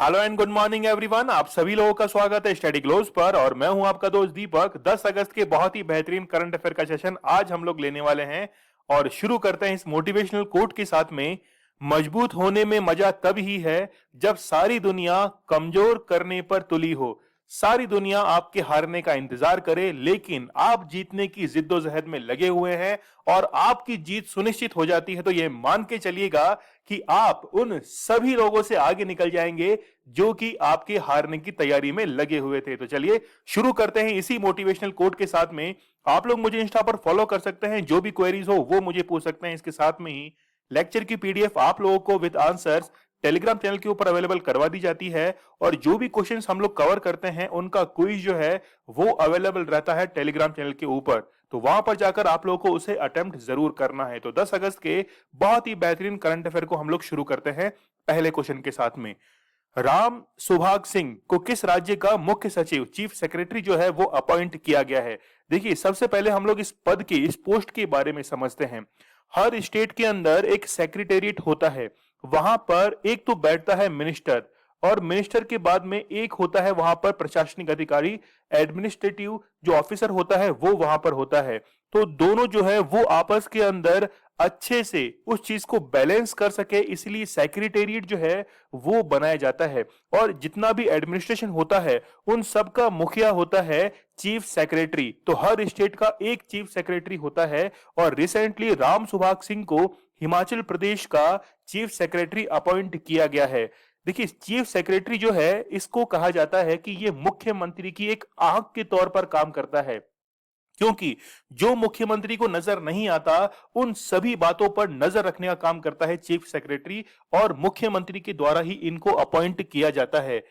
Hello and good morning everyone. आप सभी लोगों का स्वागत है स्टडी ग्लोब्स पर और मैं हूं आपका दोस्त दीपक। 10 अगस्त के बहुत ही बेहतरीन करंट अफेयर का सेशन आज हम लोग लेने वाले हैं और शुरू करते हैं इस मोटिवेशनल कोट के साथ में। मजबूत होने में मजा तब ही है जब सारी दुनिया कमजोर करने पर तुली हो। सारी दुनिया आपके हारने का इंतजार करे लेकिन आप जीतने की जिद्दोजहद में लगे हुए हैं और आपकी जीत सुनिश्चित हो जाती है तो यह मान के चलिएगा कि आप उन सभी लोगों से आगे निकल जाएंगे जो कि आपके हारने की तैयारी में लगे हुए थे। तो चलिए शुरू करते हैं इसी मोटिवेशनल कोट के साथ में। आप लोग मुझे इंस्टा पर फॉलो कर सकते हैं, जो भी क्वेरीज हो वो मुझे पूछ सकते हैं। इसके साथ में ही लेक्चर की पीडीएफ आप लोगों को विद आंसर्स टेलीग्राम चैनल के ऊपर अवेलेबल करवा दी जाती है और जो भी क्वेश्चंस हम लोग कवर करते हैं उनका क्विज जो है वो अवेलेबल रहता है टेलीग्राम चैनल के ऊपर। तो वहां पर जाकर आप लोगों को उसे अटेम्प्ट जरूर करना है। तो 10 अगस्त के बहुत ही बेहतरीन करंट अफेयर को हम लोग शुरू करते हैं पहले क्वेश्चन के साथ में। राम सुभाग सिंह को किस राज्य का मुख्य सचिव चीफ सेक्रेटरी जो है वो अपॉइंट किया गया है? देखिए सबसे पहले हम लोग इस पद की, इस पोस्ट के बारे में समझते हैं। हर स्टेट के अंदर एक सेक्रेटेरिएट होता है, वहां पर एक तो बैठता है मिनिस्टर और मिनिस्टर के बाद में एक होता है वहां पर प्रशासनिक अधिकारी, एडमिनिस्ट्रेटिव जो ऑफिसर होता है वो वहां पर होता है। तो दोनों जो है वो आपस के अंदर अच्छे से उस चीज को बैलेंस कर सके, इसलिए सेक्रेटेरिएट जो है वो बनाया जाता है। और जितना भी एडमिनिस्ट्रेशन होता है उन सब का मुखिया होता है चीफ सेक्रेटरी। तो हर स्टेट का एक चीफ सेक्रेटरी होता है और रिसेंटली राम सुभाग सिंह को हिमाचल प्रदेश का चीफ सेक्रेटरी अपॉइंट किया गया है। देखिए चीफ सेक्रेटरी जो है इसको कहा जाता है कि ये मुख्यमंत्री की एक आंख के तौर पर काम करता है, क्योंकि जो मुख्यमंत्री को नजर नहीं आता उन सभी बातों पर नजर रखने का काम करता है चीफ सेक्रेटरी और मुख्यमंत्री के द्वारा ही इनको अपॉइंट किया जाता है।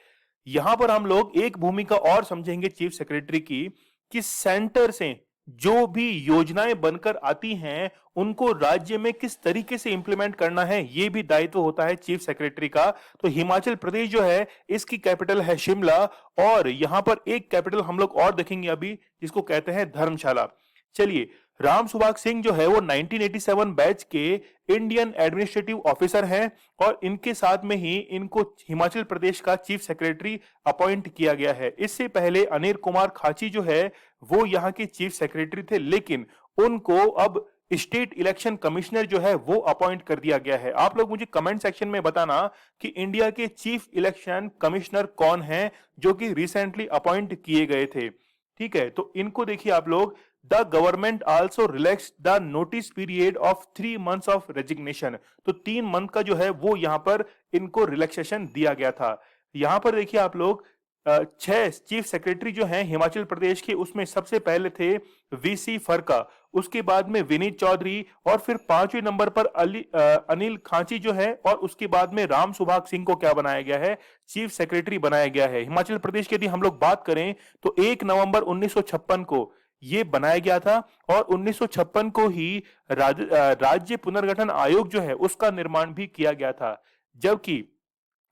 यहां पर हम लोग एक भूमिका और समझेंगे चीफ सेक्रेटरी की कि सेंटर से जो भी योजनाएं बनकर आती हैं उनको राज्य में किस तरीके से इंप्लीमेंट करना है ये भी दायित्व होता है चीफ सेक्रेटरी का। तो हिमाचल प्रदेश जो है इसकी कैपिटल है शिमला और यहां पर एक कैपिटल हम लोग और देखेंगे अभी जिसको कहते हैं धर्मशाला। चलिए राम सुभाग सिंह जो है वो 1987 बैच के इंडियन एडमिनिस्ट्रेटिव ऑफिसर हैं और इनके साथ में ही इनको हिमाचल प्रदेश का चीफ सेक्रेटरी अपॉइंट किया गया है। इससे पहले अनिल कुमार खाची जो है वो यहाँ के चीफ सेक्रेटरी थे, लेकिन उनको अब स्टेट इलेक्शन कमिश्नर जो है वो अपॉइंट कर दिया गया है। आप लोग मुझे कमेंट सेक्शन में बताना कि इंडिया के चीफ इलेक्शन कमिश्नर कौन हैं जो कि रिसेंटली अपॉइंट किए गए थे। ठीक है, तो इनको देखिए आप लोग। The government also relax the notice period of 3 months of resignation. तो 3 मंथ का जो है वो यहां पर इनको रिलैक्सेशन दिया गया था। यहां पर देखिए आप लोग 6 चीफ सेक्रेटरी जो हैं हिमाचल प्रदेश के, उसमें सबसे पहले थे वीसी फरका, उसके बाद में विनीत चौधरी और फिर 5वें नंबर पर अनिल खांची जो है और उसके बाद में राम सुभाग सिंह को क्या बनाया गया है? चीफ सेक्रेटरी बनाया गया है। हिमाचल प्रदेश की यदि हम लोग बात करें तो 1 नवंबर 1956 को ये बनाया गया था और 1956 को ही राज्य पुनर्गठन आयोग जो है उसका निर्माण भी किया गया था। जबकि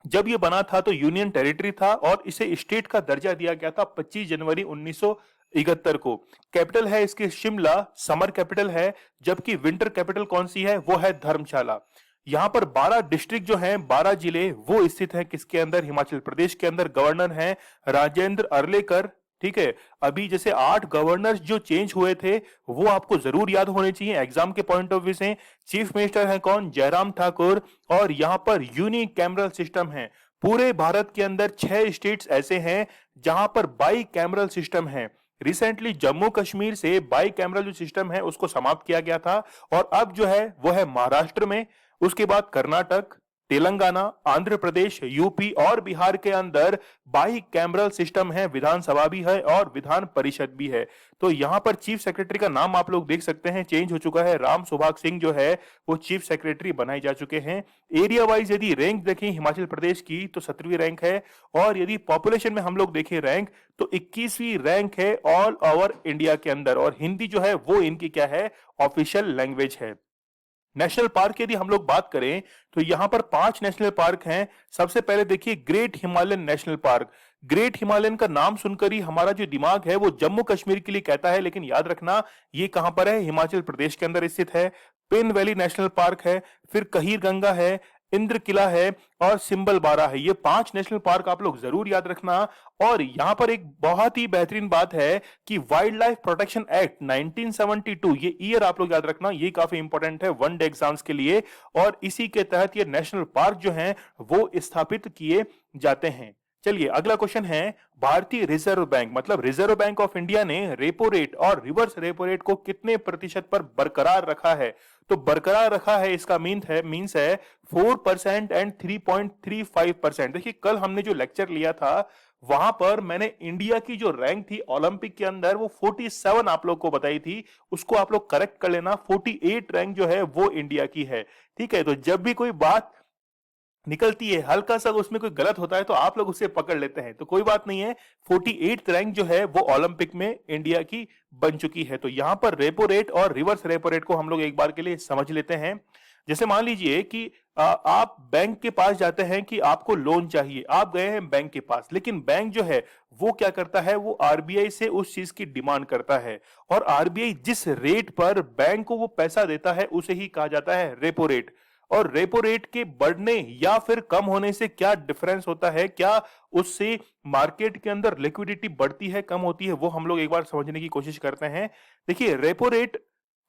जब ये बना था तो यूनियन टेरिटरी था और इसे स्टेट का दर्जा दिया गया था 25 जनवरी 1971 को। कैपिटल है इसकी शिमला, समर कैपिटल है, जबकि विंटर कैपिटल कौन सी है? वो है धर्मशाला। यहां पर 12 डिस्ट्रिक्ट जो हैं, 12 जिले वो स्थित हैं किसके अंदर? हिमाचल प्रदेश के अंदर। गवर्नर हैं राजेंद्र अर्लेकर। ठीक है, अभी जैसे 8 गवर्नर्स जो चेंज हुए थे वो आपको जरूर याद होने चाहिए एग्जाम के पॉइंट ऑफ व्यू से। चीफ मिनिस्टर है कौन? जयराम ठाकुर। और यहां पर यूनिकैमरल सिस्टम है। पूरे भारत के अंदर 6 स्टेट्स ऐसे हैं जहां पर बाई कैमरल सिस्टम है। रिसेंटली जम्मू कश्मीर से बाई कैमरल जो सिस्टम है उसको समाप्त किया गया था और अब जो है वो है महाराष्ट्र में, उसके बाद कर्नाटक, तेलंगाना, आंध्र प्रदेश, यूपी और बिहार के अंदर बाई कैमरल सिस्टम है। विधानसभा भी है और विधान परिषद भी है। तो यहां पर चीफ सेक्रेटरी का नाम आप लोग देख सकते हैं चेंज हो चुका है। राम सुभाग सिंह जो है वो चीफ सेक्रेटरी बनाए जा चुके हैं। एरिया वाइज यदि रैंक देखें हिमाचल प्रदेश की तो 17वीं रैंक है और यदि पॉपुलेशन में हम लोग देखें रैंक तो 21वीं रैंक है ऑल ओवर इंडिया के अंदर। और हिंदी जो है वो इनकी क्या है? ऑफिशियल लैंग्वेज है। नेशनल पार्क की यदि हम लोग बात करें तो यहां पर 5 नेशनल पार्क हैं। सबसे पहले देखिए great Himalayan national park. Great Himalayan का नाम सुनकर ही हमारा जो दिमाग है वो जम्मू कश्मीर के लिए कहता है, लेकिन याद रखना ये कहां पर है? हिमाचल प्रदेश के अंदर स्थित है। पिन वैली नेशनल पार्क है, फिर कहीर गंगा है, इंद्र किला है और सिंबल बारा है। ये 5 नेशनल पार्क आप लोग जरूर याद रखना। और यहां पर एक बहुत ही बेहतरीन बात है कि वाइल्ड लाइफ प्रोटेक्शन एक्ट 1972, ये ईयर आप लोग याद रखना, ये काफी इंपॉर्टेंट है वन डे एग्जाम्स के लिए। और इसी के तहत ये नेशनल पार्क जो हैं वो स्थापित किए जाते हैं। चलिए अगला क्वेश्चन है, भारतीय रिजर्व बैंक मतलब रिजर्व बैंक ऑफ इंडिया ने रेपो रेट और रिवर्स रेपो रेट को कितने प्रतिशत पर बरकरार रखा है? तो बरकरार रखा है इसका मीन्स है 4% एंड 3.35%। देखिए कल हमने जो लेक्चर लिया था वहां पर मैंने इंडिया की जो रैंक थी ओलंपिक के अंदर वो 47 आप लोग को बताई थी, उसको आप लोग करेक्ट कर लेना। 48 रैंक जो है वो इंडिया की है। ठीक है, तो जब भी कोई बात निकलती है हल्का सा उसमें कोई गलत होता है तो आप लोग उसे पकड़ लेते हैं, तो कोई बात नहीं है। 48th रैंक जो है वो ओलंपिक में इंडिया की बन चुकी है। तो यहां पर रेपो रेट और रिवर्स रेपो रेट को हम लोग एक बार के लिए समझ लेते हैं। जैसे मान लीजिए कि आप बैंक के पास जाते हैं कि आपको लोन चाहिए, आप गए हैं बैंक के पास, लेकिन बैंक जो है वो क्या करता है, वो आरबीआई से उस चीज की डिमांड करता है। और आरबीआई जिस रेट पर बैंक को वो पैसा देता है उसे ही कहा जाता है रेपो रेट। और रेपो रेट के बढ़ने या फिर कम होने से क्या डिफरेंस होता है, क्या उससे मार्केट के अंदर लिक्विडिटी बढ़ती है कम होती है, वो हम लोग एक बार समझने की कोशिश करते हैं। देखिए रेपो रेट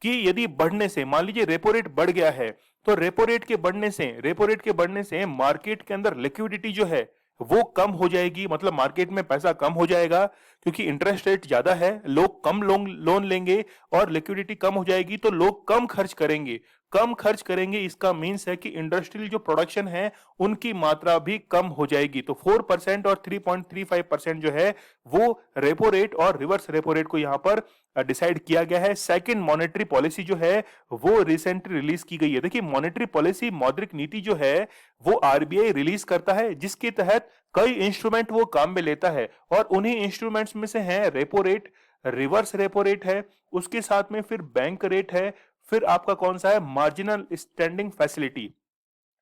की यदि बढ़ने से, मान लीजिए रेपो रेट बढ़ गया है, तो रेपो रेट के बढ़ने से मार्केट के अंदर लिक्विडिटी जो है वो कम हो जाएगी, मतलब मार्केट में पैसा कम हो जाएगा क्योंकि इंटरेस्ट रेट ज्यादा है, लोग कम लोन लेंगे और लिक्विडिटी कम हो जाएगी तो लोग कम खर्च करेंगे। कम खर्च करेंगे इसका मीन्स है कि इंडस्ट्रियल जो प्रोडक्शन है उनकी मात्रा भी कम हो जाएगी। तो 4% और 3.35% जो है वो रेपो रेट और रिवर्स रेपो रेट को यहां पर डिसाइड किया गया है। सेकंड मॉनेटरी पॉलिसी जो है वो रिसेंटली रिलीज की गई है। देखिए मॉनेटरी पॉलिसी, मौद्रिक नीति जो है वो आरबीआई रिलीज करता है, जिसके तहत कई इंस्ट्रूमेंट वो काम में लेता है। और उन्हीं इंस्ट्रूमेंट्स में से है repo rate, reverse repo rate है, उसके साथ में फिर बैंक रेट है, फिर आपका कौन सा है, मार्जिनल स्टैंडिंग फैसिलिटी।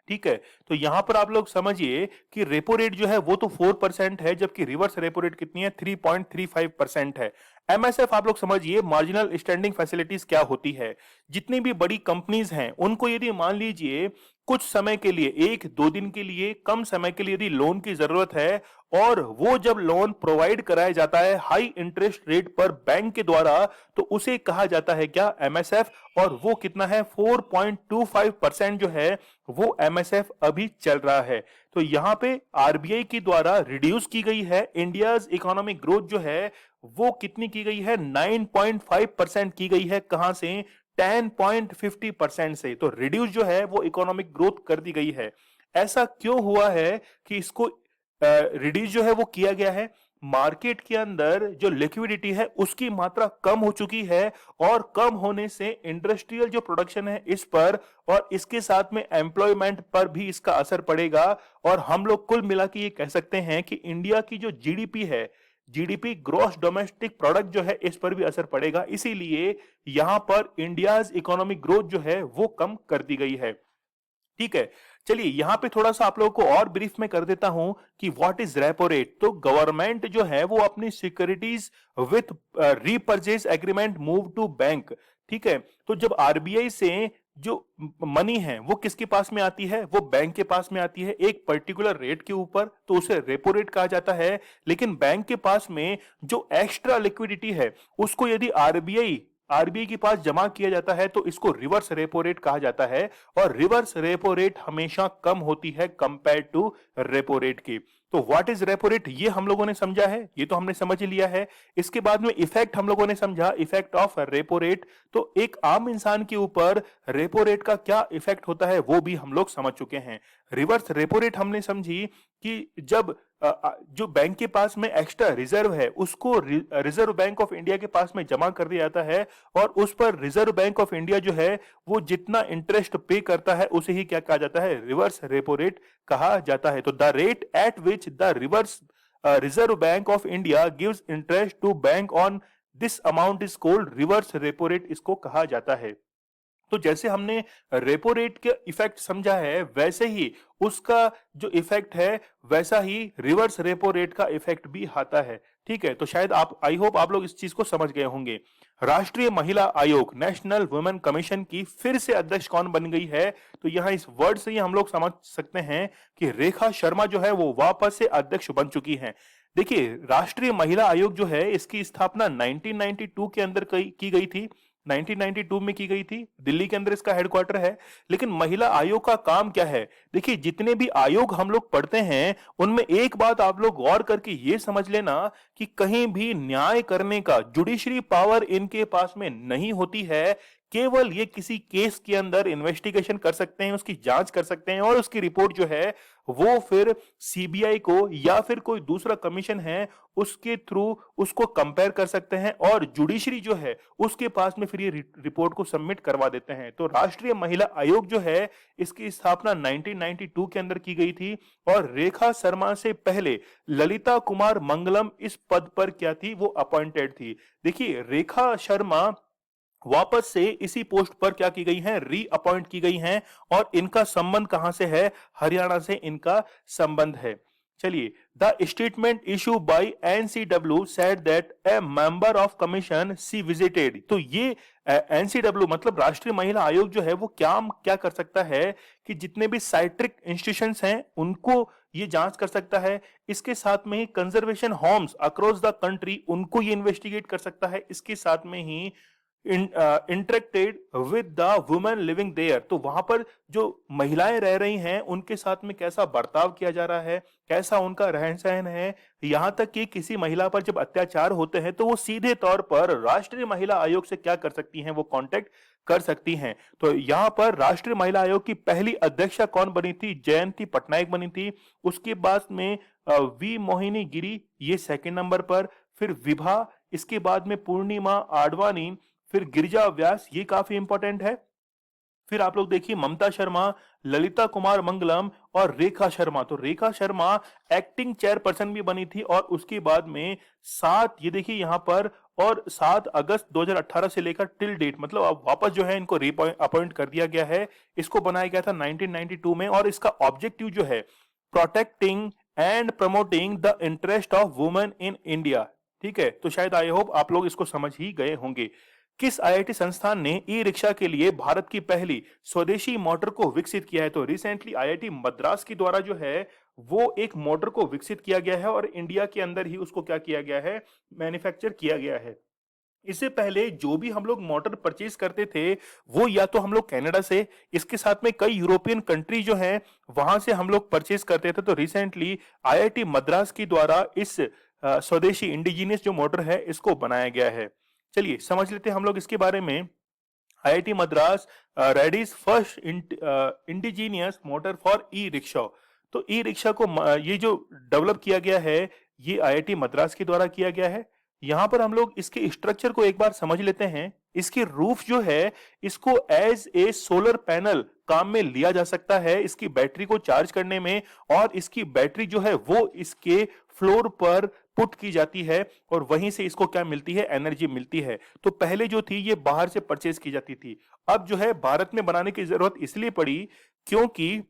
ठीक है, तो यहां पर आप लोग समझिए कि रेपो रेट जो है वो तो 4% है, जबकि रिवर्स रेपो रेट कितनी है, 3.35% है। एमएसएफ आप लोग समझिए, मार्जिनल स्टैंडिंग फैसिलिटीज क्या होती है। जितनी भी बड़ी कंपनीज हैं उनको यदि मान लीजिए कुछ समय के लिए, 1-2 दिन के लिए, कम समय के लिए यदि लोन की जरूरत है और वो जब लोन प्रोवाइड कराया जाता है हाई इंटरेस्ट रेट पर बैंक के द्वारा, तो उसे कहा जाता है क्या, एमएसएफ। और वो कितना है, 4.25% जो है वो एमएसएफ अभी चल रहा है। तो यहां पे आरबीआई के द्वारा रिड्यूस की गई है इंडियाज इकोनॉमिक ग्रोथ जो है वो कितनी की गई है, 9.5% की गई है। कहां से, 10.50% से। तो रिड्यूस जो है वो इकोनॉमिक ग्रोथ कर दी गई है। ऐसा क्यों हुआ है कि इसको रिड्यूस जो है वो किया गया है, मार्केट के अंदर जो लिक्विडिटी है उसकी मात्रा कम हो चुकी है और कम होने से इंडस्ट्रियल जो प्रोडक्शन है इस पर और इसके साथ में एम्प्लॉयमेंट पर भी इसका असर पड़ेगा। और हम लोग कुल मिला के ये कह सकते हैं कि इंडिया की जो जीडीपी है, जीडीपी ग्रॉस डोमेस्टिक प्रोडक्ट जो है इस पर भी असर पड़ेगा। इसीलिए यहां पर इंडियाज इकोनॉमिक ग्रोथ जो है वो कम कर दी गई है। ठीक है, चलिए यहां पे थोड़ा सा आप लोगों को और ब्रीफ में कर देता हूं कि व्हाट इज रेपो रेट। तो गवर्नमेंट जो है वो अपनी securities with repurchase agreement move to bank. ठीक है, तो जब आरबीआई से जो मनी है वो किसके पास में आती है, वो बैंक के पास में आती है एक पर्टिकुलर रेट के ऊपर, तो उसे रेपो रेट कहा जाता है। लेकिन बैंक के पास में जो एक्स्ट्रा लिक्विडिटी है उसको यदि आरबीआई के पास जमा किया जाता है तो इसको रिवर्स रेपो रेट कहा जाता है। और रिवर्स रेपो रेट हमेशा कम होती है कंपेयर टू रेपो रेट की। तो व्हाट इज रेपो रेट, ये हम लोगों ने समझा है, ये तो हमने समझ लिया है। इसके बाद में इफेक्ट हम लोगों ने समझा, इफेक्ट ऑफ रेपो रेट। तो एक आम इंसान के ऊपर रेपो रेट का क्या इफेक्ट होता है वो भी हम लोग समझ चुके हैं। रिवर्स रेपो रेट हमने समझी कि जब जो बैंक के पास में एक्स्ट्रा रिजर्व है उसको रिजर्व बैंक ऑफ इंडिया के पास में जमा कर दिया जाता है और उस पर रिजर्व बैंक ऑफ इंडिया जो है वो जितना इंटरेस्ट पे करता है उसे ही क्या कहा जाता है, रिवर्स रेपो रेट कहा जाता है। तो the rate at which the Reserve Bank of India gives interest to bank on this amount is called reverse repo rate, इसको कहा जाता है। तो जैसे हमने रेपो रेट के इफेक्ट समझा है वैसे ही उसका जो इफेक्ट है वैसा ही रिवर्स रेपो रेट का इफेक्ट भी आता है। ठीक है, तो शायद आप, आई होप आप लोग इस चीज को समझ गए होंगे। राष्ट्रीय महिला आयोग, नेशनल वुमेन कमीशन की फिर से अध्यक्ष कौन बन गई है? तो यहाँ इस वर्ड से ही हम लोग समझ सकते हैं कि रेखा शर्मा जो है वो वापस से अध्यक्ष बन चुकी हैं। देखिए, राष्ट्रीय महिला आयोग जो है इसकी स्थापना 1992 के अंदर की गई थी। 1992 में की गई थी, दिल्ली के अंदर इसका हेडक्वार्टर है। लेकिन महिला आयोग का काम क्या है? देखिए, जितने भी आयोग हम लोग पढ़ते हैं उनमें एक बात आप लोग गौर करके ये समझ लेना कि कहीं भी न्याय करने का जुडिशरी पावर इनके पास में नहीं होती है। केवल ये किसी केस के अंदर इन्वेस्टिगेशन कर सकते हैं, उसकी जांच कर सकते हैं और उसकी रिपोर्ट जो है वो फिर सीबीआई को या फिर कोई दूसरा कमीशन है उसके थ्रू उसको कंपेयर कर सकते हैं और जुडिशरी जो है उसके पास में फिर ये रिपोर्ट को सबमिट करवा देते हैं। तो राष्ट्रीय महिला आयोग जो है इसकी स्थापना 1992 के अंदर की गई थी और रेखा शर्मा से पहले ललिता कुमार मंगलम इस पद पर क्या थी, वो अपॉइंटेड थी। देखिए, रेखा शर्मा वापस से इसी पोस्ट पर क्या की गई हैं, री अपॉइंट की गई हैं और इनका संबंध कहां से है? हरियाणा से इनका संबंध है। चलिए, the statement issue by NCW said that a member of commission she visited. तो ये एनसीडब्ल्यू मतलब राष्ट्रीय महिला आयोग जो है वो क्या क्या कर सकता है कि जितने भी साइट्रिक इंस्टीट्यूशंस हैं उनको ये जांच कर सकता है। इसके साथ में ही conservation homes across the country उनको ये इन्वेस्टिगेट कर सकता है। इसके साथ में ही interacted with the women living there, तो वहां पर जो महिलाएं रह रही हैं उनके साथ में कैसा बर्ताव किया जा रहा है, कैसा उनका रहन सहन है। यहां तक कि किसी महिला पर जब अत्याचार होते हैं तो वो सीधे तौर पर राष्ट्रीय महिला आयोग से क्या कर सकती हैं, वो कांटेक्ट कर सकती हैं। तो यहां पर राष्ट्रीय महिला आयोग की पहली अध्यक्षा कौन बनी थी? जयंती पटनायक बनी थी। उसके बाद में वी मोहिनी गिरी, ये सेकंड नंबर पर। फिर विभा, इसके बाद में पूर्णिमा आडवाणी, फिर गिरिजा व्यास, ये काफी इंपॉर्टेंट है। फिर आप लोग देखिए ममता शर्मा, ललिता कुमार मंगलम और रेखा शर्मा। तो रेखा शर्मा एक्टिंग चेयरपर्सन भी बनी थी और उसके बाद में 7, ये देखिए यहां पर, और 7 अगस्त 2018 से लेकर टिल डेट, मतलब अब वापस जो है इनको अपॉइंट कर दिया गया है। इसको बनाया गया था 1992 में और इसका ऑब्जेक्टिव जो है protecting and promoting the interest of women in India. ठीक है, तो शायद आई होप आप लोग इसको समझ ही गए होंगे। किस आईआईटी संस्थान ने ई रिक्शा के लिए भारत की पहली स्वदेशी मोटर को विकसित किया है? तो रिसेंटली आईआईटी मद्रास के द्वारा जो है वो एक मोटर को विकसित किया गया है और इंडिया के अंदर ही उसको क्या किया गया है, मैन्युफैक्चर किया गया है। इससे पहले जो भी हम लोग मोटर परचेज करते थे वो या तो हम लोग कनाडा से, इसके साथ में कई यूरोपियन कंट्री जो हैं वहां से हम लोग परचेज करते थे। तो रिसेंटली आईआईटी मद्रास के द्वारा इस स्वदेशी इंडिजीनियस जो मोटर है इसको बनाया गया है। चलिए समझ लेते हैं हम लोग इसके बारे में। IIT Madras Reddy's first indigenous motor for e rickshaw. तो ई रिक्शा को ये जो डेवलप किया गया है ये आईआईटी मद्रास के द्वारा किया गया है। यहां पर हम लोग इसके स्ट्रक्चर को एक बार समझ लेते हैं। इसकी रूफ जो है इसको एज ए सोलर पैनल काम में लिया जा सकता है इसकी बैटरी को चार्ज करने में, और इसकी बैटरी जो है वो इसके फ्लोर पर पुट की जाती है और वहीं से इसको क्या मिलती है, एनर्जी मिलती है। तो पहले जो थी ये बाहर से परचेज की जाती थी, अब जो है भारत में बनाने की जरूरत इसलिए पड़ी क्योंकि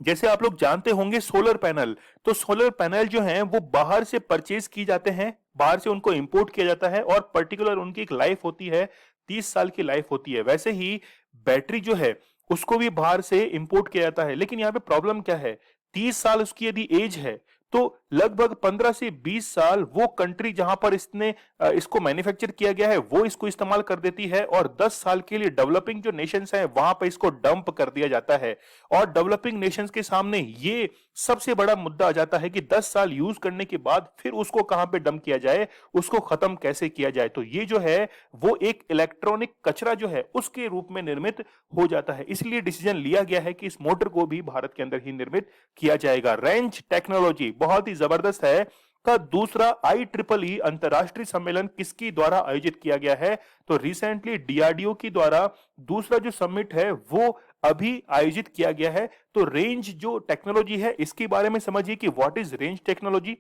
जैसे आप लोग जानते होंगे सोलर पैनल, तो सोलर पैनल जो हैं वो बाहर से परचेज की जाते हैं, बाहर से उनको इंपोर्ट किया जाता है और पर्टिकुलर उनकी एक लाइफ होती है, 30 साल की लाइफ होती है। वैसे ही बैटरी जो है उसको भी बाहर से इंपोर्ट किया जाता है, लेकिन यहाँ पे प्रॉब्लम क्या है, 30 साल उसकी यदि एज है तो लगभग 15 से 20 साल वो कंट्री जहां पर इसको मैन्युफैक्चर किया गया है वो इसको इस्तेमाल कर देती है और 10 साल के लिए डेवलपिंग जो नेशंस हैं वहां पर इसको डंप कर दिया जाता है। और डेवलपिंग नेशंस के सामने ये सबसे बड़ा मुद्दा आ जाता है कि 10 साल यूज करने के बाद फिर उसको कहां पे डंप किया जाए, उसको खत्म कैसे किया जाए। तो ये जो है वो एक इलेक्ट्रॉनिक कचरा जो है उसके रूप में निर्मित हो जाता है। इसलिए डिसीजन लिया गया है कि इस मोटर को भी भारत के अंदर ही निर्मित किया जाएगा। रेंज टेक्नोलॉजी बहुत ही जबरदस्त है का दूसरा IEEE अंतरराष्ट्रीय सम्मेलन किसकी द्वारा आयोजित किया गया है? तो रिसेंटली डीआरडीओ की द्वारा दूसरा जो समिट है वो अभी आयोजित किया गया है। तो रेंज जो टेक्नोलॉजी है इसके बारे में समझिए कि what is range technology.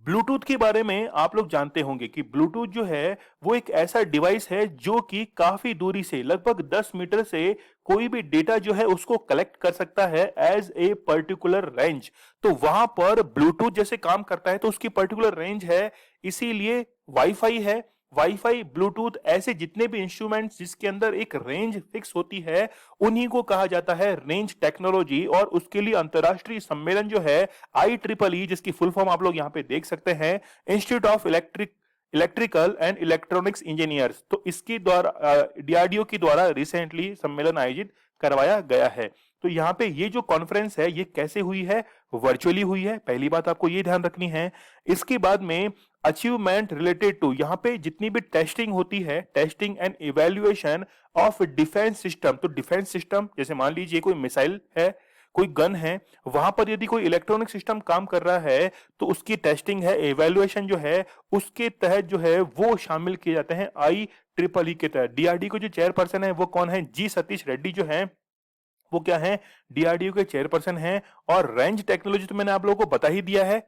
Bluetooth के बारे में आप लोग जानते होंगे कि ब्लूटूथ जो है वो एक ऐसा डिवाइस है जो कि काफी दूरी से लगभग 10 मीटर से कोई भी डेटा जो है उसको कलेक्ट कर सकता है एज ए पर्टिकुलर रेंज। तो वहां पर ब्लूटूथ जैसे काम करता है तो उसकी पर्टिकुलर रेंज है, इसीलिए वाईफाई है। वाईफाई, ब्लूटूथ ऐसे जितने भी इंस्ट्रूमेंट्स जिसके अंदर एक रेंज फिक्स होती है उन्हीं को कहा जाता है रेंज टेक्नोलॉजी। और उसके लिए अंतरराष्ट्रीय सम्मेलन जो है IEEE, जिसकी फुल फॉर्म आप लोग यहाँ पे देख सकते हैं, institute of electrical and electronics engineers, तो इसके द्वारा DRDO के द्वारा रिसेंटली सम्मेलन आयोजित करवाया गया है। तो यहाँ पे ये जो कॉन्फ्रेंस है ये कैसे हुई है? वर्चुअली हुई है, पहली बात आपको ये ध्यान रखनी है। इसके बाद में अचीवमेंट रिलेटेड टू, यहाँ पे जितनी भी टेस्टिंग होती है, testing and evaluation of defence system, तो डिफेंस सिस्टम जैसे मान लीजिए कोई मिसाइल है, कोई गन है, वहां पर यदि कोई इलेक्ट्रॉनिक सिस्टम काम कर रहा है तो उसकी टेस्टिंग है, इवेल्युएशन जो है उसके तहत जो है वो शामिल किए जाते हैं IEEE के तहत। DRDO के जो चेयरपर्सन है वो कौन है? जी सतीश रेड्डी जो है वो क्या है? DRDO के चेयरपर्सन हैं। और रेंज टेक्नोलॉजी तो मैंने आप लोगों को बता ही दिया है,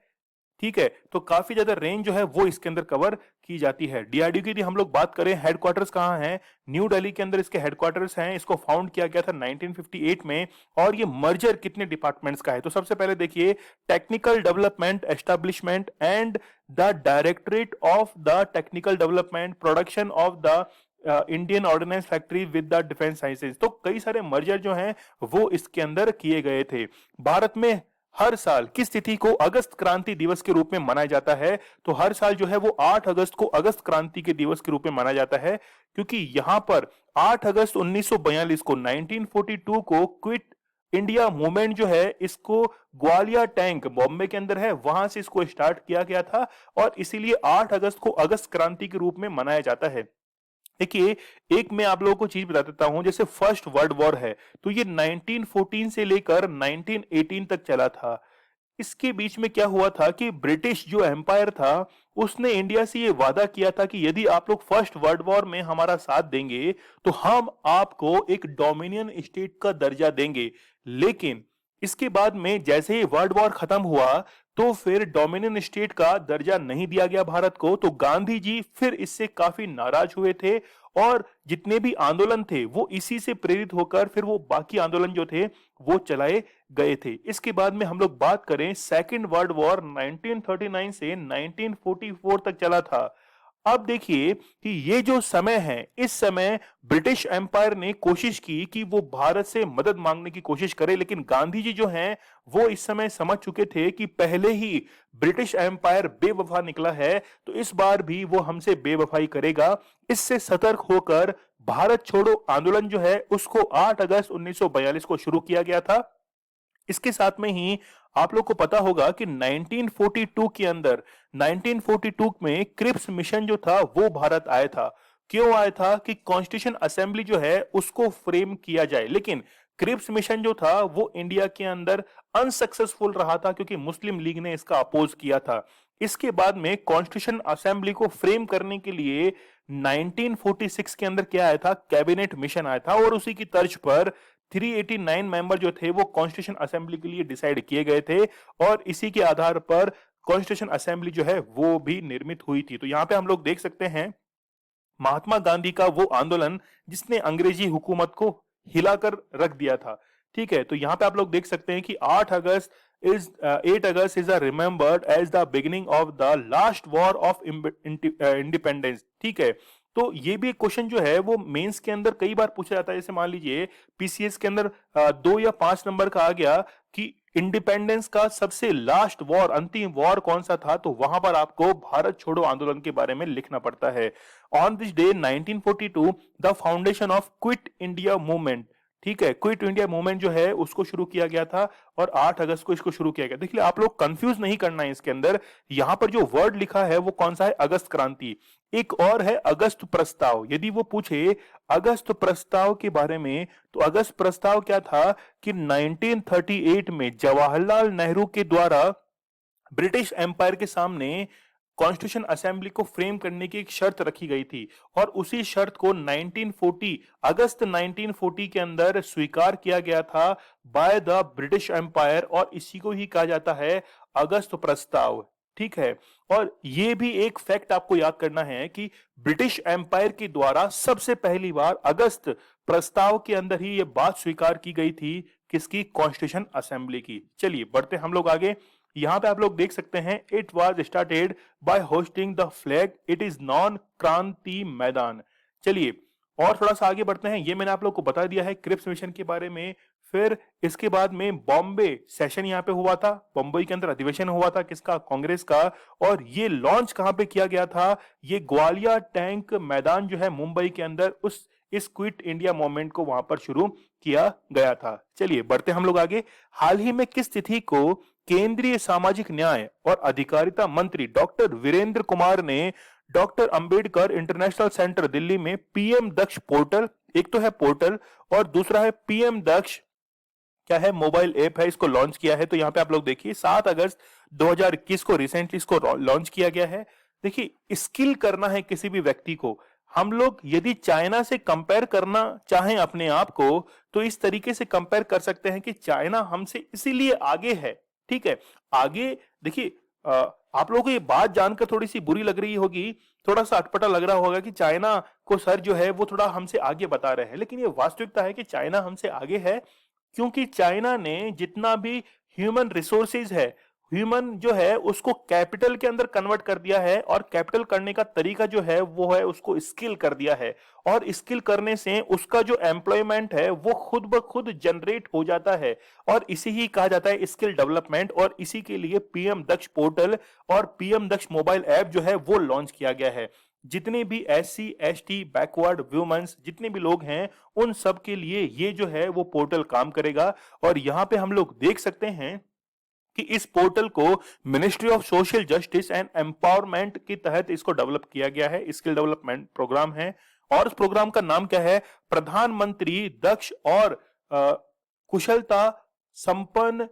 ठीक है। तो काफी ज्यादा रेंज जो है वो इसके अंदर कवर की जाती है। DRDO की यदि हम लोग बात करें, हेडक्वार्टर्स कहाँ हैं? न्यू दिल्ली के अंदर इसके हेडक्वार्टर्स हैं। इसको फाउंड किया गया था 1958 में। और ये मर्जर कितने डिपार्टमेंट्स का है? तो सबसे पहले देखिए, technical development establishment and the directorate of the technical development production of the Indian ordnance factory with the defence sciences. तो कई सारे मर्जर जो हैं वो इसके अंदर किए गए थे। भारत में हर साल किस तिथि को अगस्त क्रांति दिवस के रूप में मनाया जाता है? तो हर साल जो है वो 8 अगस्त को अगस्त क्रांति के दिवस के रूप में मनाया जाता है, क्योंकि यहां पर 8 अगस्त 1942 को 1942 को क्विट इंडिया मूवमेंट जो है इसको ग्वालियर टैंक बॉम्बे के अंदर है, वहां से इसको स्टार्ट किया गया था। और इसीलिए 8 अगस्त को अगस्त क्रांति के रूप में मनाया जाता है। देखिए, एक मैं आप लोगों को चीज बता देता हूं, जैसे फर्स्ट वर्ल्ड वॉर है तो ये 1914 से लेकर 1918 तक चला था। इसके बीच में क्या हुआ था कि ब्रिटिश जो एम्पायर था उसने इंडिया से ये वादा किया था कि यदि आप लोग फर्स्ट वर्ल्ड वॉर में हमारा साथ देंगे तो हम आपको एक डोमिनियन स्टेट का दर्जा देंगे। लेकिन इसके बाद में जैसे ही वर्ल्ड वॉर खत्म हुआ तो फिर डोमिनियन स्टेट का दर्जा नहीं दिया गया भारत को। तो गांधी जी फिर इससे काफी नाराज हुए थे और जितने भी आंदोलन थे वो इसी से प्रेरित होकर फिर वो बाकी आंदोलन जो थे वो चलाए गए थे। इसके बाद में हम लोग बात करें, सेकेंड वर्ल्ड वॉर 1939 से 1944 तक चला था। अब देखिए कि ये जो समय है, इस समय ब्रिटिश एम्पायर ने कोशिश की कि वो भारत से मदद मांगने की कोशिश करे, लेकिन गांधी जी जो हैं वो इस समय समझ चुके थे कि पहले ही ब्रिटिश एम्पायर बेवफा निकला है तो इस बार भी वो हमसे बेवफाई करेगा। इससे सतर्क होकर भारत छोड़ो आंदोलन जो है उसको 8 अगस्त 1942 को शुरू किया गया था। इसके साथ में ही आप लोग को पता होगा कि 1942 के अंदर 1942 में क्रिप्स मिशन जो था वो भारत आया था। क्यों आया था? कि कॉन्स्टिट्यूशन असेंबली जो है उसको फ्रेम किया जाए। लेकिन क्रिप्स मिशन जो था वो इंडिया के अंदर अनसक्सेसफुल रहा था क्योंकि मुस्लिम लीग ने इसका अपोज किया था। इसके बाद में कॉन्स्टिट्यूशन असेंबली को फ्रेम करने के लिए 1946 के अंदर क्या आया था? कैबिनेट मिशन आया था। और उसी की तर्ज पर 389 मेंबर जो थे वो कॉन्स्टिट्यूशन असेंबली के लिए डिसाइड किए गए थे और इसी के आधार पर कॉन्स्टिट्यूशन असेंबली जो है वो भी निर्मित हुई थी। तो यहाँ पे हम लोग देख सकते हैं महात्मा गांधी का वो आंदोलन जिसने अंग्रेजी हुकूमत को हिलाकर रख दिया था। ठीक है, तो यहाँ पे आप लोग देख सकते हैं कि 8 August is remembered as the beginning of the last war of independence. ठीक है, तो ये भी एक क्वेश्चन जो है वो मेंस के अंदर कई बार पूछा जाता है। जैसे मान लीजिए PCS के अंदर 2 या 5 नंबर का आ गया कि इंडिपेंडेंस का सबसे लास्ट वॉर, अंतिम वॉर कौन सा था, तो वहां पर आपको भारत छोड़ो आंदोलन के बारे में लिखना पड़ता है। On this day 1942 the foundation of quit India movement, ठीक है, क्विट इंडिया मूवमेंट जो है उसको शुरू किया गया था और 8 अगस्त को इसको शुरू किया गया। देखिए, आप लोग कंफ्यूज नहीं करना है इसके अंदर। यहां पर जो वर्ड लिखा है वो कौन सा है? अगस्त क्रांति। एक और है अगस्त प्रस्ताव। यदि वो पूछे अगस्त प्रस्ताव के बारे में तो अगस्त प्रस्ताव क्या था कि 1938 में जवाहरलाल नेहरू के द्वारा ब्रिटिश एम्पायर के सामने कॉन्स्टिट्यूशन असेंबली को फ्रेम करने की एक शर्त रखी गई थी और उसी शर्त को 1940 अगस्त 1940 के अंदर स्वीकार किया गया था बाय द ब्रिटिश एम्पायर और इसी को ही कहा जाता है अगस्त प्रस्ताव। ठीक है। और ये भी एक फैक्ट आपको याद करना है कि ब्रिटिश एम्पायर के द्वारा सबसे पहली बार अगस्त प्रस्ताव के अंदर ही ये बात स्वीकार की गई थी, किसकी? कॉन्स्टिट्यूशन असेंबली की। चलिए बढ़ते हम लोग आगे। यहां पे आप लोग देख सकते हैं, it was started by hosting the flag, it is non क्रांति मैदान। चलिए और थोड़ा सा आगे बढ़ते हैं। ये मैंने आप लोग को बता दिया है क्रिप्स मिशन के बारे में। फिर इसके बाद में बॉम्बे सेशन यहाँ पे हुआ था, बम्बई के अंदर अधिवेशन हुआ था, किसका? कांग्रेस का। और ये लॉन्च कहां पे किया गया था? ये ग्वालियर टैंक मैदान जो है मुंबई के अंदर, उस इस क्विट इंडिया मूवमेंट को वहां पर शुरू किया गया था। चलिए बढ़ते हम लोग आगे। हाल ही में किस तिथि को केंद्रीय सामाजिक न्याय और अधिकारिता मंत्री डॉक्टर वीरेंद्र कुमार ने doctor Ambedkar international centre Delhi में पीएम दक्ष पोर्टल, एक तो है पोर्टल और दूसरा है पीएम दक्ष, क्या है? मोबाइल ऐप है, इसको लॉन्च किया है। तो यहाँ पे आप लोग देखिए 7 अगस्त 2021 को रिसेंटली इसको लॉन्च किया गया है। देखिए स्किल करना है किसी भी व्यक्ति को, हम लोग यदि चाइना से कंपेयर करना चाहें अपने आप को, तो इस तरीके से कंपेयर कर सकते हैं कि चाइना हमसे इसीलिए आगे है। ठीक है, आगे देखिए आप लोगों को ये बात जानकर थोड़ी सी बुरी लग रही होगी, थोड़ा सा अटपटा लग रहा होगा कि चाइना को सर जो है वो थोड़ा हमसे आगे बता रहे हैं, लेकिन ये वास्तविकता है कि चाइना हमसे आगे है, क्योंकि चाइना ने जितना भी ह्यूमन रिसोर्सेज है, ह्यूमन जो है उसको कैपिटल के अंदर कन्वर्ट कर दिया है, और कैपिटल करने का तरीका जो है वो है उसको स्किल कर दिया है। और स्किल करने से उसका जो एम्प्लॉयमेंट है वो खुद ब खुद जनरेट हो जाता है, और इसी ही कहा जाता है स्किल डेवलपमेंट। और इसी के लिए पीएम दक्ष पोर्टल और पीएम दक्ष मोबाइल ऐप जो है वो लॉन्च किया गया है। जितने भी एससी एसटी बैकवर्ड वुमेन्स जितने भी लोग हैं, उन सब के लिए ये जो है वो पोर्टल काम करेगा। और यहां पे हम लोग देख सकते हैं कि इस पोर्टल को ministry of social justice and empowerment के तहत इसको डेवलप किया गया है, स्किल डेवलपमेंट प्रोग्राम है। और उस प्रोग्राम का नाम क्या है? प्रधानमंत्री दक्ष और कुशलता संपन्न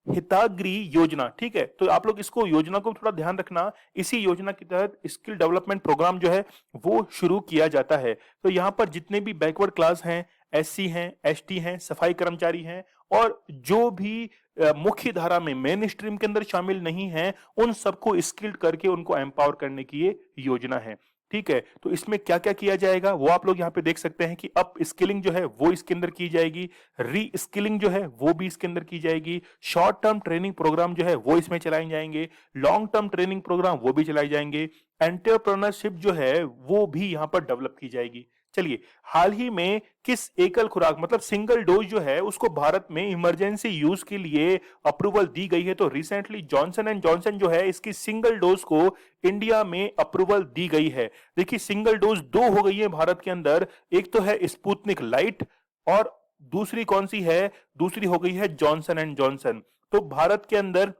हिताग्री योजना। ठीक है, तो आप लोग इसको योजना को थोड़ा ध्यान रखना, इसी योजना के तहत स्किल डेवलपमेंट प्रोग्राम जो है वो शुरू किया जाता है। तो यहाँ पर जितने भी बैकवर्ड क्लास हैं, एससी हैं, एसटी हैं, सफाई कर्मचारी हैं, और जो भी मुख्य धारा में मेन स्ट्रीम के अंदर शामिल नहीं है, उन सबको स्किल्ड करके उनको एम्पावर करने की ये योजना है। ठीक है, तो इसमें क्या क्या किया जाएगा वो आप लोग यहाँ पे देख सकते हैं कि अप स्किलिंग जो है वो इसके अंदर की जाएगी, री स्किलिंग जो है वो भी इसके अंदर की जाएगी, शॉर्ट टर्म ट्रेनिंग प्रोग्राम जो है वो इसमें चलाए जाएंगे, लॉन्ग टर्म ट्रेनिंग प्रोग्राम वो भी चलाए जाएंगे, एंटरप्रेन्योरशिप जो है वो भी यहाँ पर डेवलप की जाएगी। चलिए, हाल ही में किस एकल खुराक मतलब सिंगल डोज जो है उसको भारत में इमरजेंसी यूज के लिए अप्रूवल दी गई है? तो रिसेंटली जॉनसन एंड जॉनसन जो है इसकी सिंगल डोज को इंडिया में अप्रूवल दी गई है। देखिए सिंगल डोज 2 हो गई है भारत के अंदर, एक तो है स्पुतनिक लाइट और दूसरी कौन सी है? दूसरी हो गई है जॉनसन एंड जॉनसन। तो भारत के अंदर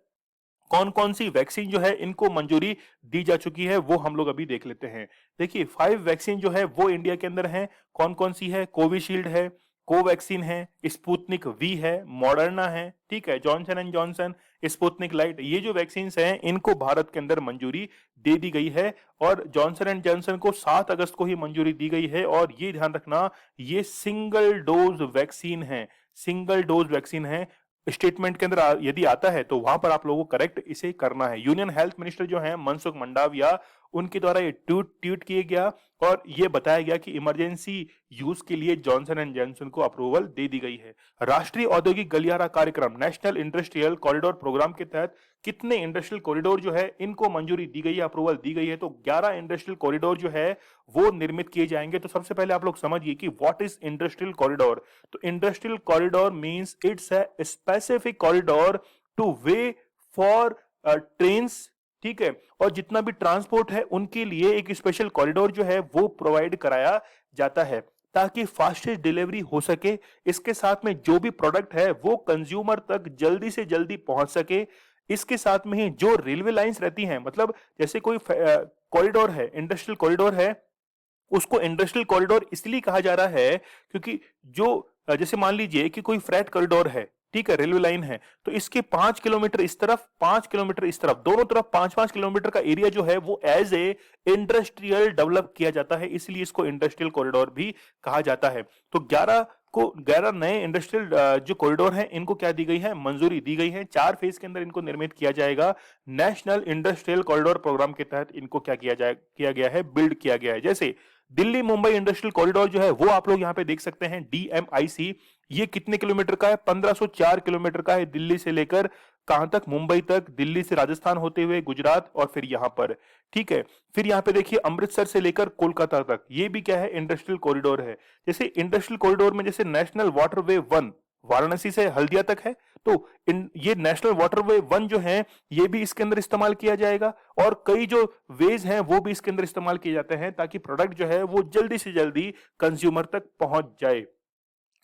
कौन कौन सी वैक्सीन जो है इनको मंजूरी दी जा चुकी है वो हम लोग अभी देख लेते हैं। देखिए 5 वैक्सीन जो है वो इंडिया के अंदर है। कौन कौन सी है? कोविशील्ड है, कोवैक्सीन है, स्पुतनिक वी है, मॉडर्ना है, ठीक है, Johnson and Johnson, Sputnik light. ये जो वैक्सीन हैं इनको भारत के अंदर मंजूरी दे दी गई है, और जॉनसन एंड जॉनसन को 7 अगस्त को ही मंजूरी दी गई है। और ये ध्यान रखना, ये सिंगल डोज वैक्सीन है, सिंगल डोज वैक्सीन है। स्टेटमेंट के अंदर यदि आता है तो वहां पर आप लोगों को करेक्ट इसे करना है। यूनियन हेल्थ मिनिस्टर जो है मनसुख मंडाविया, उनके द्वारा ये ट्वीट किया गया और ये बताया गया कि इमरजेंसी यूज के लिए जॉनसन एंड जॉनसन को अप्रूवल दे दी गई है। राष्ट्रीय औद्योगिक गलियारा कार्यक्रम नेशनल इंडस्ट्रियल कॉरिडोर प्रोग्राम के तहत कितने इंडस्ट्रियल कॉरिडोर जो है इनको मंजूरी दी गई है, अप्रूवल दी गई है? तो 11 इंडस्ट्रियल कॉरिडोर जो है वो निर्मित किए जाएंगे। तो सबसे पहले आप लोग समझिए कि व्हाट इज इंडस्ट्रियल कॉरिडोर। तो industrial corridor means it's a specific corridor two way for trains, ठीक है, और जितना भी ट्रांसपोर्ट है उनके लिए एक स्पेशल कॉरिडोर जो है वो प्रोवाइड कराया जाता है ताकि फास्टेस्ट डिलीवरी हो सके। इसके साथ में जो भी प्रोडक्ट है वो कंज्यूमर तक जल्दी से जल्दी पहुंच सके। इसके साथ में ही जो रेलवे लाइंस रहती हैं, मतलब जैसे कोई कॉरिडोर है, इंडस्ट्रियल कॉरिडोर है, उसको इंडस्ट्रियल कॉरिडोर इसलिए कहा जा रहा है क्योंकि जो जैसे मान लीजिए कि कोई फ्रेट कॉरिडोर है, ठीक है, रेलवे लाइन है, तो इसके 5 किलोमीटर इस तरफ, 5 किलोमीटर इस तरफ, दोनों तरफ 5-5 किलोमीटर का एरिया जो है वो एज ए इंडस्ट्रियल डेवलप किया जाता है, इसलिए इसको इंडस्ट्रियल कॉरिडोर भी कहा जाता है। तो 11 को 11 नए इंडस्ट्रियल जो कॉरिडोर हैं इनको क्या दी गई है, मंजूरी दी गई है। 4 फेज के अंदर इनको निर्मित किया जाएगा। नेशनल इंडस्ट्रियल कॉरिडोर प्रोग्राम के तहत इनको क्या किया गया है, बिल्ड किया गया है। जैसे दिल्ली मुंबई इंडस्ट्रियल कॉरिडोर जो है वो आप लोग यहाँ पे देख सकते हैं, डीएमआईसी। ये कितने किलोमीटर का है, 1504 किलोमीटर का है, दिल्ली से लेकर कहां तक, मुंबई तक, दिल्ली से राजस्थान होते हुए गुजरात और फिर यहां पर, ठीक है। फिर यहाँ पे देखिए अमृतसर से लेकर कोलकाता तक, ये भी क्या है, इंडस्ट्रियल कॉरिडोर है। जैसे इंडस्ट्रियल कॉरिडोर में जैसे नेशनल वाटरवे 1 वाराणसी से हल्दिया तक है, तो ये नेशनल वाटरवे 1 जो है ये भी इसके अंदर इस्तेमाल किया जाएगा। और कई जो वेज हैं वो भी इसके अंदर इस्तेमाल किए जाते हैं ताकि प्रोडक्ट जो है वो जल्दी से जल्दी कंज्यूमर तक पहुंच जाए।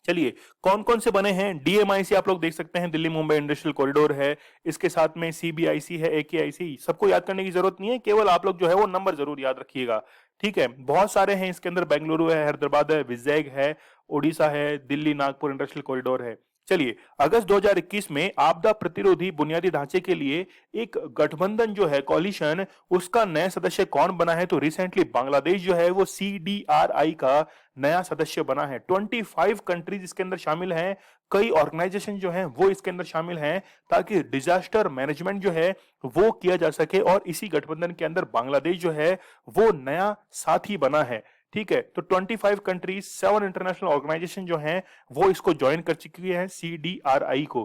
चलिए, कौन कौन से बने हैं, डीएमआईसी आप लोग देख सकते हैं, दिल्ली मुंबई इंडस्ट्रियल कॉरिडोर है, इसके साथ में सीबीआईसी है, एकेआईसी। सबको याद करने की जरूरत नहीं है, केवल आप लोग जो है वो नंबर जरूर याद रखिएगा, ठीक है। बहुत सारे हैं इसके अंदर, बेंगलुरु है, हैदराबाद है, विजैग है, ओडिशा है, दिल्ली नागपुर इंडस्ट्रियल कॉरिडोर है। चलिए, अगस्त 2021 में आपदा प्रतिरोधी बुनियादी ढांचे के लिए एक गठबंधन जो है, कॉलिशन, उसका नया सदस्य कौन बना है, तो रिसेंटली बांग्लादेश जो है वो सीडीआरआई का नया सदस्य बना है। 25 कंट्रीज इसके अंदर शामिल हैं, कई ऑर्गेनाइजेशन जो हैं वो इसके अंदर शामिल हैं, ताकि डिजास्टर मैनेजमेंट जो है वो किया जा सके। और इसी गठबंधन के अंदर बांग्लादेश जो है वो नया साथी बना है, ठीक है। तो 25 कंट्रीज, 7 इंटरनेशनल ऑर्गेनाइजेशन जो हैं वो इसको ज्वाइन कर चुकी है, सीडीआरआई को,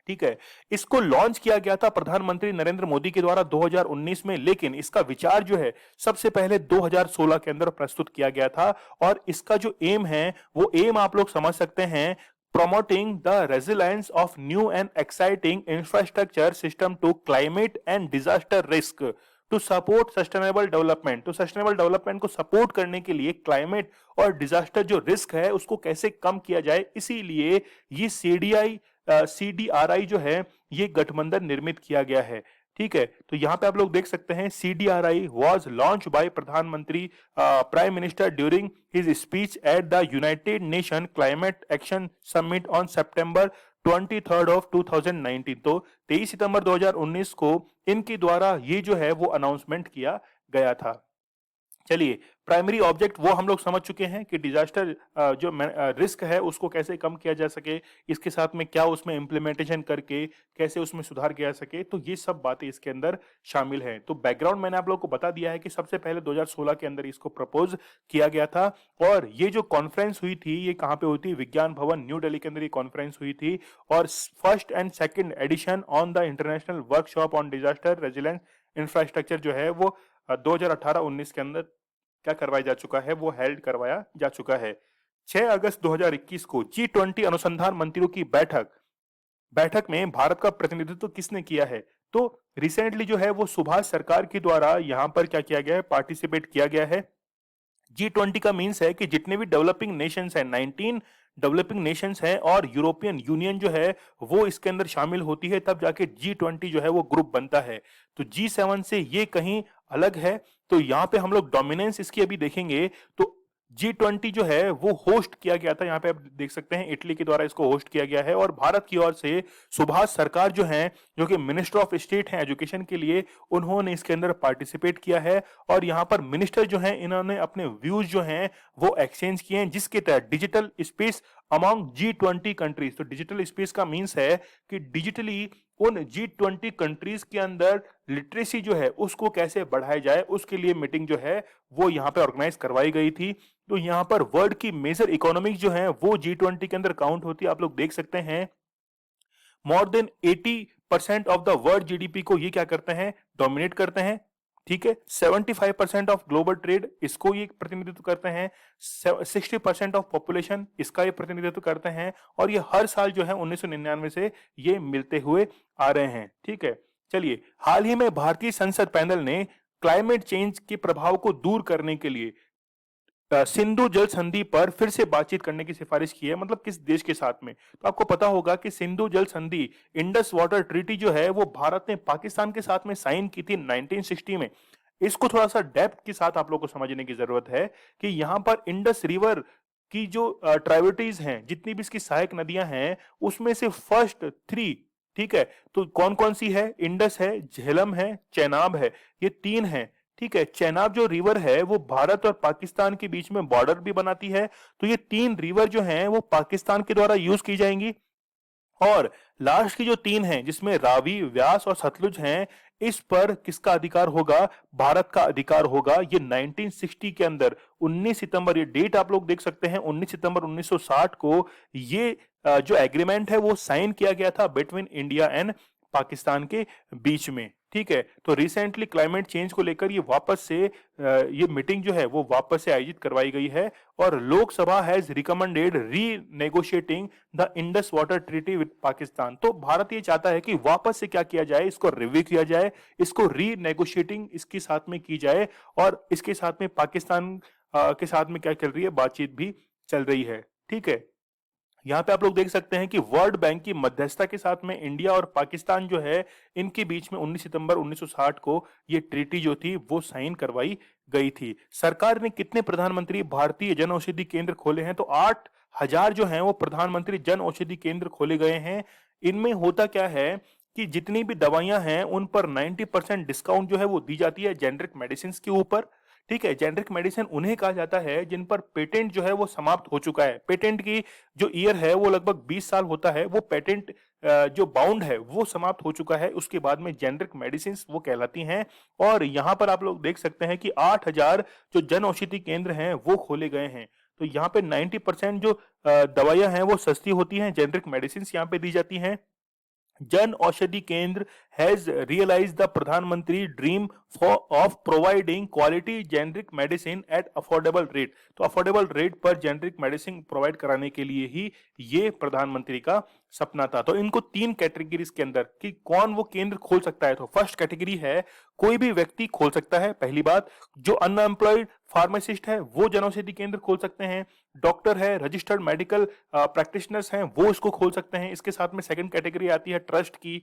ठीक है। इसको लॉन्च किया गया था प्रधानमंत्री नरेंद्र मोदी के द्वारा 2019 में, लेकिन इसका विचार जो है सबसे पहले 2016 के अंदर प्रस्तुत किया गया था। और इसका जो एम है वो एम आप लोग समझ सकते हैं, promoting the resilience of new and exciting infrastructure system to climate and disaster risk to support sustainable development। तो सस्टेनेबल डेवलपमेंट को सपोर्ट करने के लिए क्लाइमेट और डिजास्टर जो रिस्क है उसको कैसे कम किया जाए, इसीलिए ये सीडीआरआई जो है ये गठबंधन निर्मित किया गया है, ठीक है। तो यहां पे आप लोग देख सकते हैं, सीडीआरआई वाज लॉन्च बाय प्रधानमंत्री prime minister during his speech at the United nation climate action summit on September 23 of 2019। तो 23 सितंबर 2019 को इनके द्वारा ये जो है वो अनाउंसमेंट किया गया था। चलिए, प्राइमरी ऑब्जेक्ट वो हम लोग समझ चुके हैं कि डिजास्टर जो रिस्क है उसको कैसे कम किया जा सके, इसके साथ में क्या उसमें इंप्लीमेंटेशन करके कैसे उसमें सुधार किया जा सके, तो ये सब बातें इसके अंदर शामिल हैं। तो बैकग्राउंड मैंने आप लोग को बता दिया है कि सबसे पहले 2016 के अंदर इसको प्रपोज किया गया था। और ये जो कॉन्फ्रेंस हुई थी ये कहाँ पे हुई थी, विज्ञान भवन न्यू दिल्ली के अंदर ये कॉन्फ्रेंस हुई थी। और first and second edition on the international workshop on disaster resilience infrastructure जो है वो 2018-19 के अंदर क्या करवाया जा चुका है, वो हेल्ड करवाया जा चुका है। 6 अगस्त 2021 को G20 अनुसंधान मंत्रियों की बैठक में भारत का प्रतिनिधित्व किसने किया है, तो रिसेंटली जो है वो सुभाष सरकार के द्वारा यहां पर क्या किया गया है, पार्टिसिपेट किया गया है। G20 का मीन्स है कि जितने भी डेवलपिंग नेशंस हैं, 19 डेवलपिंग नेशंस हैं और यूरोपियन यूनियन जो है वो इसके अंदर शामिल होती है, तब जाके G20 जो है वो ग्रुप बनता है। तो G7 से ये कहीं अलग है। तो यहाँ पे हम लोग डोमिनेंस इसकी अभी देखेंगे, तो G20 जो है वो होस्ट किया गया था, यहाँ पे आप देख सकते हैं इटली के द्वारा इसको होस्ट किया गया है। और भारत की ओर से सुभाष सरकार जो है, जो कि मिनिस्टर ऑफ स्टेट हैं एजुकेशन के लिए, उन्होंने इसके अंदर पार्टिसिपेट किया है। और यहाँ पर मिनिस्टर जो हैं इन्होंने अपने व्यूज जो हैं वो एक्सचेंज किए हैं, जिसके तहत digital space among G20 countries. तो डिजिटल स्पेस का मीन्स है कि डिजिटली उन G20 कंट्रीज के अंदर लिटरेसी जो है उसको कैसे बढ़ाया जाए, उसके लिए मीटिंग जो है वो यहाँ पे ऑर्गेनाइज करवाई गई थी। तो यहाँ पर वर्ल्ड की मेजर इकोनॉमिक जो है वो G20 के अंदर काउंट होती है। आप लोग देख सकते हैं more than 80% of the world GDP को ये क्या करते हैं, डोमिनेट करते हैं, ठीक है। 75% ऑफ ग्लोबल ट्रेड इसको ये प्रतिनिधित्व करते हैं, 60% ऑफ पॉपुलेशन इसका ये प्रतिनिधित्व करते हैं। और ये हर साल जो है 1999 से ये मिलते हुए आ रहे हैं, ठीक है। चलिए, हाल ही में भारतीय संसद पैनल ने क्लाइमेट चेंज के प्रभाव को दूर करने के लिए सिंधु जल संधि पर फिर से बातचीत करने की सिफारिश की है। मतलब किस देश के साथ में, तो आपको पता होगा कि सिंधु जल संधि, इंडस वाटर ट्रीटी जो है वो भारत ने पाकिस्तान के साथ में साइन की थी 1960 में। इसको थोड़ा सा डेप्थ के साथ आप लोग को समझने की जरूरत है कि यहाँ पर इंडस रिवर की जो ट्राइब्यूटरीज हैं, जितनी भी इसकी सहायक नदियां हैं, उसमें से फर्स्ट 3, ठीक है, तो कौन कौन सी है, इंडस है, झेलम है, चेनाब है, ये 3 है, ठीक है, चेनाब जो रिवर है वो भारत और पाकिस्तान के बीच में बॉर्डर भी बनाती है। तो ये 3 रिवर जो हैं वो पाकिस्तान के द्वारा यूज की जाएंगी। और लास्ट की जो 3 हैं जिसमें रावी, व्यास और सतलुज हैं, इस पर किसका अधिकार होगा? भारत का अधिकार होगा। ये 1960 के अंदर 19 सितंबर, ये डेट आप लोग देख सकते हैं, 19 सितंबर 1960 को ये जो एग्रीमेंट है वो साइन किया गया था बिटवीन इंडिया एंड पाकिस्तान के बीच में। ठीक है, तो रिसेंटली क्लाइमेट चेंज को लेकर ये वापस से ये मीटिंग जो है वो वापस से आयोजित करवाई गई है। और Lok Sabha has recommended रीनेगोशिएटिंग the Indus water treaty with Pakistan. तो भारत ये चाहता है कि वापस से क्या किया जाए, इसको रिव्यू किया जाए, इसको रीनेगोशिएटिंग इसके साथ में की जाए, और इसके साथ में पाकिस्तान के साथ में क्या चल रही है, बातचीत भी चल रही है। ठीक है, यहाँ पे आप लोग देख सकते हैं कि वर्ल्ड बैंक की मध्यस्थता के साथ में इंडिया और पाकिस्तान जो है इनके बीच में 19 सितंबर 1960 को ये ट्रीटी जो थी वो साइन करवाई गई थी। सरकार ने कितने प्रधानमंत्री भारतीय जन औषधि केंद्र खोले हैं? तो 8,000 जो हैं वो प्रधानमंत्री जन औषधि केंद्र खोले गए हैं। इनमें होता क्या है कि जितनी भी दवाइयां हैं उन पर 90% डिस्काउंट जो है वो दी जाती है जेनरिक मेडिसिन के ऊपर। ठीक है, जेनरिक मेडिसिन उन्हें कहा जाता है जिन पर पेटेंट जो है वो समाप्त हो चुका है। पेटेंट की जो ईयर है वो लगभग 20 साल होता है, वो पेटेंट जो बाउंड है वो समाप्त हो चुका है, उसके बाद में जेनरिक मेडिसिन वो कहलाती हैं। और यहाँ पर आप लोग देख सकते हैं कि 8,000 जो जन औषधि केंद्र हैं वो खोले गए हैं। तो यहाँ पे 90% जो दवाइयां हैं वो सस्ती होती हैं, जेनरिक मेडिसिन यहाँ पे दी जाती हैं। जन औषधि केंद्र हैज रियलाइज द प्रधानमंत्री dream for of providing quality generic medicine at affordable rate. तो अफोर्डेबल रेट पर जेनरिक मेडिसिन प्रोवाइड कराने के लिए ही ये प्रधानमंत्री का सपना था। तो इनको 3 कैटेगरीज के अंदर कि कौन वो केंद्र खोल सकता है। तो फर्स्ट कैटेगरी है कोई भी व्यक्ति खोल सकता है, पहली बात। जो अनएम्प्लॉयड फार्मासिस्ट है वो जन औषधि केंद्र खोल सकते हैं। डॉक्टर है, रजिस्टर्ड मेडिकल प्रैक्टिशनर्स हैं, वो इसको खोल सकते हैं। इसके साथ में सेकंड कैटेगरी आती है ट्रस्ट की।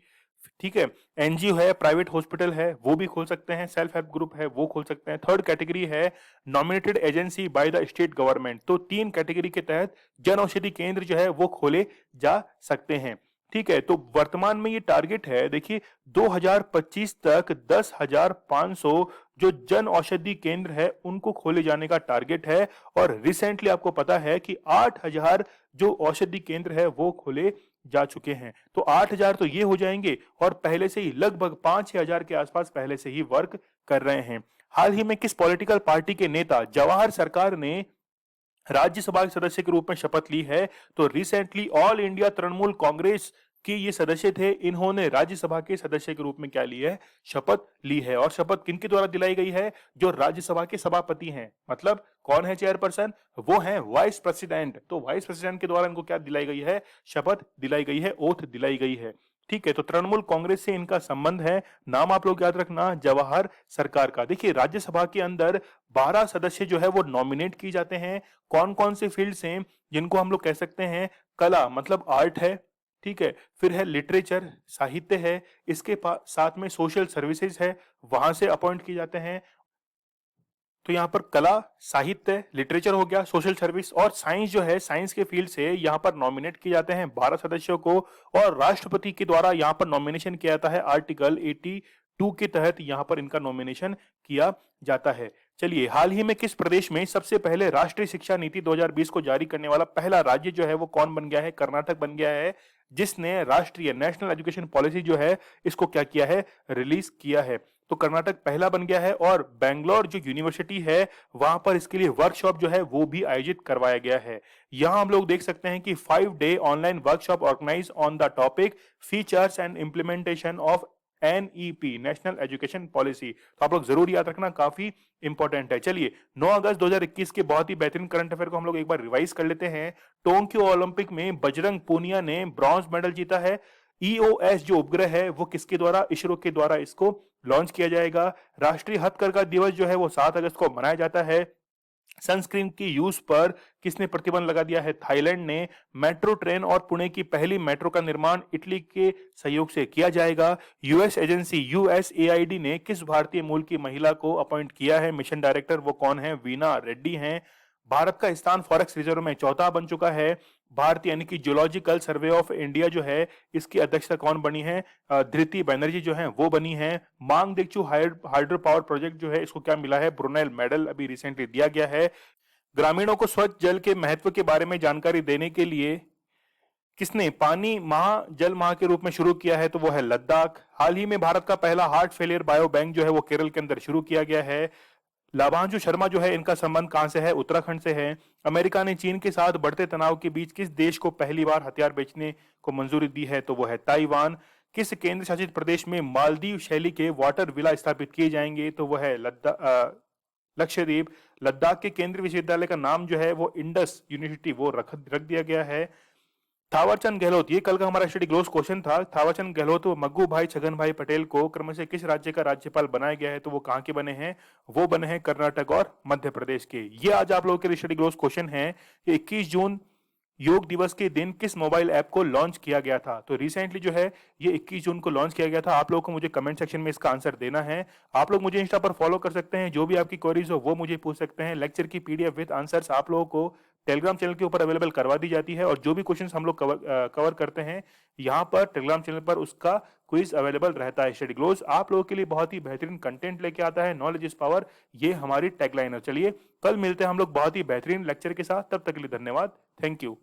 ठीक है, एनजीओ है, प्राइवेट हॉस्पिटल है, वो भी खोल सकते हैं। सेल्फ हेल्प ग्रुप है, वो खोल सकते हैं। थर्ड कैटेगरी है nominated agency by the state government. तो 3 कैटेगरी के तहत जन औषधि केंद्र जो है वो खोले जा सकते हैं। ठीक है, तो वर्तमान में ये टारगेट है, देखिए 2025 तक 10,500 जो जन औषधि केंद्र है उनको खोले जाने का टारगेट है। और रिसेंटली आपको पता है कि 8,000 जो औषधि केंद्र है वो खोले जा चुके हैं। तो 8,000 तो ये हो जाएंगे, और पहले से ही लगभग 5-6,000 के आसपास पहले से ही वर्क कर रहे हैं। हाल ही में किस पॉलिटिकल पार्टी के नेता जवाहर सरकार ने राज्यसभा के सदस्य के रूप में शपथ ली है? तो recently all India Trinamool Congress के ये सदस्य थे, इन्होंने राज्यसभा के सदस्य के रूप में क्या ली है? शपथ ली है। और शपथ किनके द्वारा दिलाई गई है? जो राज्यसभा के सभापति हैं। मतलब कौन है चेयरपर्सन? वो है वाइस प्रेसिडेंट। तो वाइस प्रेसिडेंट के द्वारा इनको क्या दिलाई गई है? शपथ दिलाई गई है, ओथ दिलाई गई है। ठीक है, तो तृणमूल कांग्रेस से इनका संबंध है। नाम आप लोग याद रखना, जवाहर सरकार का। देखिए राज्यसभा के अंदर 12 सदस्य जो है वो नॉमिनेट किए जाते हैं। कौन कौन से फील्ड हैं जिनको हम लोग कह सकते हैं? कला मतलब आर्ट है, ठीक है, फिर है लिटरेचर साहित्य है, इसके साथ में सोशल सर्विसेज है, वहां से अपॉइंट किए जाते हैं। तो यहाँ पर कला, साहित्य, लिटरेचर हो गया, सोशल सर्विस, और साइंस जो है, साइंस के फील्ड से यहाँ पर नॉमिनेट किए जाते हैं 12 सदस्यों को। और राष्ट्रपति के द्वारा यहाँ पर नॉमिनेशन किया जाता है, आर्टिकल 82 के तहत यहाँ पर इनका नॉमिनेशन किया जाता है। चलिए, हाल ही में किस प्रदेश में सबसे पहले राष्ट्रीय शिक्षा नीति 2020 को जारी करने वाला पहला राज्य जो है वो कौन बन गया है? कर्नाटक बन गया है, जिसने राष्ट्रीय नेशनल एजुकेशन पॉलिसी जो है इसको क्या किया है? रिलीज किया है। तो कर्नाटक पहला बन गया है। और बेंगलोर जो यूनिवर्सिटी है वहां पर इसके लिए वर्कशॉप जो है वो भी आयोजित करवाया गया है। यहां हम लोग देख सकते हैं कि 5 day online workshop organise on the topic features and implementation of NEP National Education Policy. तो आप लोग जरूर याद रखना, काफी इंपॉर्टेंट है। चलिए, 9 अगस्त 2021 के बहुत ही बेहतरीन करंट अफेयर को हम लोग एक बार रिवाइज कर लेते हैं। टोक्यो ओलंपिक में बजरंग पूनिया ने ब्रॉन्ज मेडल जीता है। ईओएस जो उपग्रह है वो किसके द्वारा? इसरो के द्वारा इसको लॉन्च किया जाएगा। राष्ट्रीय हथकरघा दिवस जो है वो 7 अगस्त को मनाया जाता है। सनस्क्रीन की यूज पर किसने प्रतिबंध लगा दिया है? थाईलैंड ने। मेट्रो ट्रेन और पुणे की पहली मेट्रो का निर्माण इटली के सहयोग से किया जाएगा। यूएस एजेंसी यूएसएआईडी ने किस भारतीय मूल की महिला को अपॉइंट किया है मिशन डायरेक्टर? वो कौन है? वीना रेड्डी हैं। भारत का स्थान फॉरेक्स रिजर्व में चौथा बन चुका है। भारत यानी कि जियोलॉजिकल सर्वे ऑफ इंडिया जो है, इसकी अध्यक्षता कौन बनी है? धृति बनर्जी जो है वो बनी है। मांग देगचू हाइड्रो पावर प्रोजेक्ट जो है, इसको क्या मिला है? ब्रुनेल मेडल अभी रिसेंटली दिया गया है। ग्रामीणों को स्वच्छ जल के महत्व के बारे में जानकारी देने के लिए किसने पानी माह जल माह के रूप में शुरू किया है? तो वो है लद्दाख। हाल ही में भारत का पहला हार्ट फेलियर बायो बैंक जो है वो केरल के अंदर शुरू किया गया है। लाभांशु शर्मा जो है, इनका संबंध कहां से है? उत्तराखंड से है। अमेरिका ने चीन के साथ बढ़ते तनाव के बीच किस देश को पहली बार हथियार बेचने को मंजूरी दी है? तो वो है ताइवान। किस केंद्र शासित प्रदेश में मालदीव शैली के वाटर विला स्थापित किए जाएंगे? तो वो है लक्षद्वीप। लद्दाख के केंद्रीय विश्वविद्यालय का नाम जो है वो इंडस यूनिवर्सिटी वो रख दिया गया है। थावरचंद गहलोत, ये कल का हमारा स्टडी क्लोज क्वेश्चन था। थावरचंद गहलोत व मग्गू भाई छगन भाई पटेल को क्रमशः किस राज्य का राज्यपाल बनाया गया है? तो वो कहां के बने हैं? वो बने हैं कर्नाटक और मध्य प्रदेश के। ये आज आप लोगों के लिए स्टडी क्लोज क्वेश्चन है कि 21 जून योग दिवस के दिन किस मोबाइल ऐप को लॉन्च किया गया था? तो रिसेंटली जो है ये 21 जून को लॉन्च किया गया था। आप लोगों को मुझे कमेंट सेक्शन में इसका आंसर देना है। आप लोग मुझे इंस्टा पर फॉलो कर सकते हैं, जो भी आपकी क्वेरीज हो वो मुझे पूछ सकते हैं। लेक्चर की पीडीएफ विद आंसर्स आप लोगों को टेलीग्राम चैनल के ऊपर अवेलेबल करवा दी जाती है, और जो भी क्वेश्चंस हम लोग कवर करते हैं यहाँ पर टेलीग्राम चैनल पर उसका क्विज अवेलेबल रहता है। स्टडी ग्लोज आप लोगों के लिए बहुत ही बेहतरीन कंटेंट लेके आता है। नॉलेज इज पावर, ये हमारी टैगलाइन है। चलिए कल मिलते हैं हम लोग बहुत ही बेहतरीन लेक्चर के साथ। तब तक के लिए धन्यवाद। Thank you.